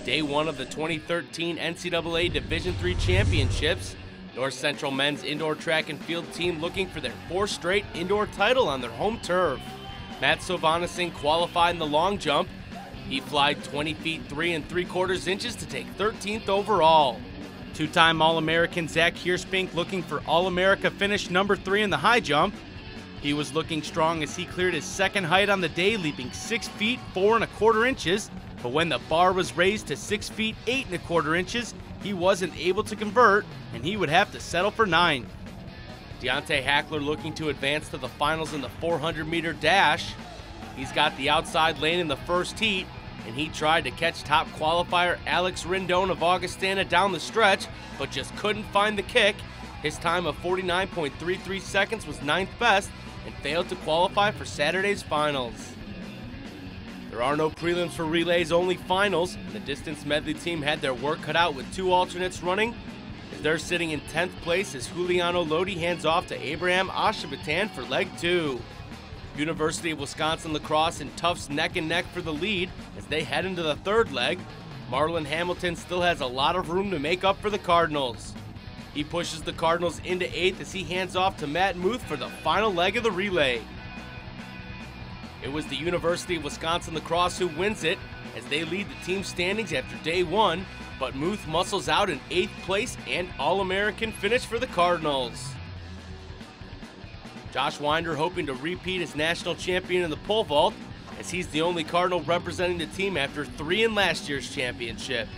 day one of the 2013 NCAA Division III championships. North Central men's indoor track and field team looking for their fourth straight indoor title on their home turf. Matt Sovanesing qualified in the long jump. He flied 20 feet 3 3/4 inches to take 13th overall. Two-time All-American Zach Hirschpink looking for All-America finish number 3 in the high jump. He was looking strong as he cleared his second height on the day, leaping 6 feet 4 1/4 inches. But when the bar was raised to 6 feet 8 1/4 inches, he wasn't able to convert, and he would have to settle for 9th. Deontay Hackler looking to advance to the finals in the 400-meter dash. He's got the outside lane in the first heat, and he tried to catch top qualifier Alex Rendon of Augustana down the stretch, but just couldn't find the kick. His time of 49.33 seconds was 9th best and failed to qualify for Saturday's finals. There are no prelims for relays, only finals. The distance medley team had their work cut out with 2 alternates running. As they're sitting in 10th place as Juliano Lodi hands off to Abraham Ashabatan for leg 2. University of Wisconsin lacrosse and Tufts neck and neck for the lead as they head into the 3rd leg. Marlon Hamilton still has a lot of room to make up for the Cardinals. He pushes the Cardinals into 8th as he hands off to Matt Muth for the final leg of the relay. It was the University of Wisconsin lacrosse who wins it as they lead the team standings after day 1, but Muth muscles out in 8th place and All-American finish for the Cardinals. Josh Winder hoping to repeat as national champion in the pole vault as he's the only Cardinal representing the team after 3 in last year's championship.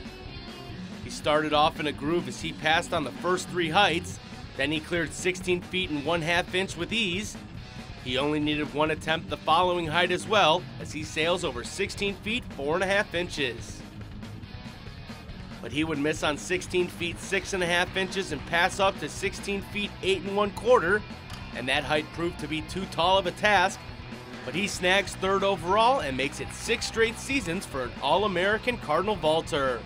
He started off in a groove as he passed on the first 3 heights, then he cleared 16 feet and 1/2 inch with ease. He only needed 1 attempt the following height as well as he sails over 16 feet 4 1/2 inches. But he would miss on 16 feet 6 1/2 inches and pass up to 16 feet 8 1/4, and that height proved to be too tall of a task. But he snags 3rd overall and makes it 6 straight seasons for an All-American Cardinal vaulter.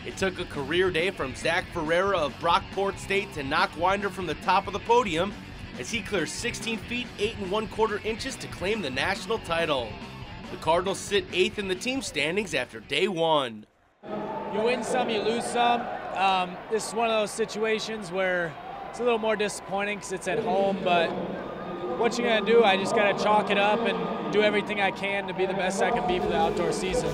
It took a career day from Zach Ferreira of Brockport State to knock Winder from the top of the podium as he clears 16 feet 8 1/4 inches to claim the national title. The Cardinals sit 8th in the team standings after day 1. You win some, you lose some. This is one of those situations where it's a little more disappointing because it's at home, but what you gonna do? I just gotta chalk it up and do everything I can to be the best I can be for the outdoor season.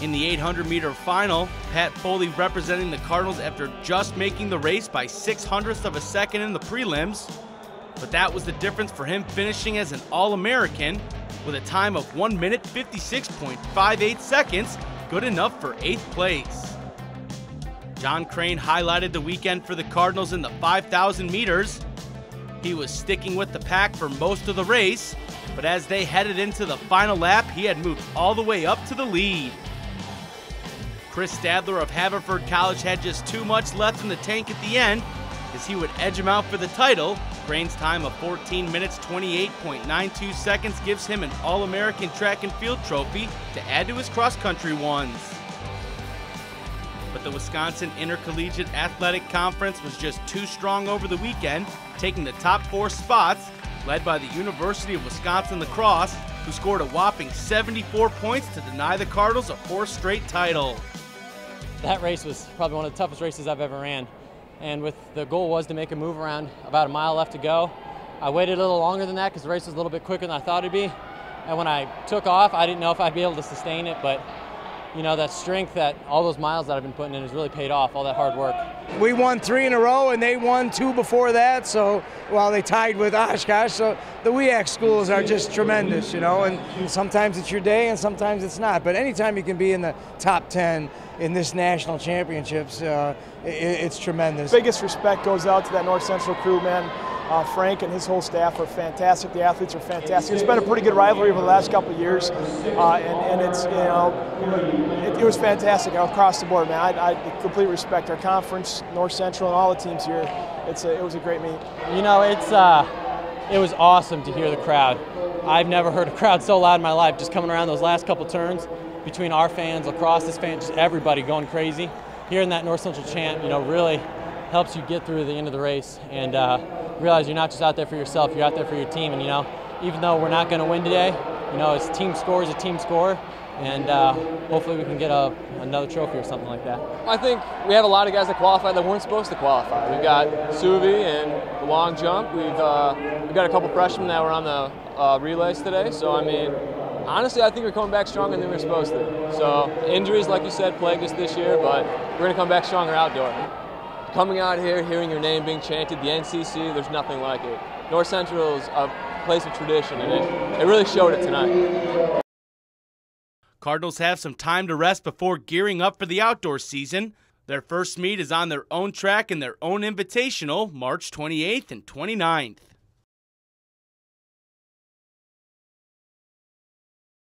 In the 800-meter final, Pat Foley representing the Cardinals after just making the race by 0.06 of a second in the prelims. But that was the difference for him finishing as an All-American with a time of 1 minute 56.58 seconds, good enough for 8th place. John Crane highlighted the weekend for the Cardinals in the 5,000 meters. He was sticking with the pack for most of the race, but as they headed into the final lap, he had moved all the way up to the lead. Chris Stadler of Haverford College had just too much left in the tank at the end as he would edge him out for the title. Crane's time of 14 minutes 28.92 seconds gives him an All-American track and field trophy to add to his cross-country ones. But the Wisconsin Intercollegiate Athletic Conference was just too strong over the weekend, taking the top 4 spots, led by the University of Wisconsin lacrosse, who scored a whopping 74 points to deny the Cardinals a 4th straight title. That race was probably one of the toughest races I've ever ran. And the goal was to make a move around about a mile left to go. I waited a little longer than that because the race was a little bit quicker than I thought it'd be. And when I took off, I didn't know if I'd be able to sustain it, but you know, that strength, that all those miles that I've been putting in has really paid off, all that hard work. We won 3 in a row and they won 2 before that, so while they tied with Oshkosh, so the WEAC schools are just tremendous, you know, and sometimes it's your day and sometimes it's not, but anytime you can be in the top 10 in this national championships, it's tremendous. Biggest respect goes out to that North Central crew, man. Frank and his whole staff are fantastic. The athletes are fantastic. It's been a pretty good rivalry over the last couple of years, and it's, you know, it was fantastic across the board, man. I complete respect our conference, North Central, and all the teams here. It was a great meet. You know, it was awesome to hear the crowd. I've never heard a crowd so loud in my life. Just coming around those last couple turns between our fans, lacrosse's fans, just everybody going crazy. Hearing that North Central chant, you know, really helps you get through the end of the race and realize you're not just out there for yourself, you're out there for your team. And, you know, even though we're not going to win today, you know, it's team score is a team score. and hopefully we can get another trophy or something like that. I think we have a lot of guys that qualify that weren't supposed to qualify. We've got Suvi and the long jump. We've got a couple freshmen that were on the relays today. So I mean, honestly, I think we're coming back stronger than we were supposed to. So injuries, like you said, plagued us this year, but we're going to come back stronger outdoor. Coming out here, hearing your name being chanted, the NCC, there's nothing like it. North Central is a place of tradition, and it really showed it tonight. Cardinals have some time to rest before gearing up for the outdoor season. Their first meet is on their own track in their own invitational, March 28th and 29th.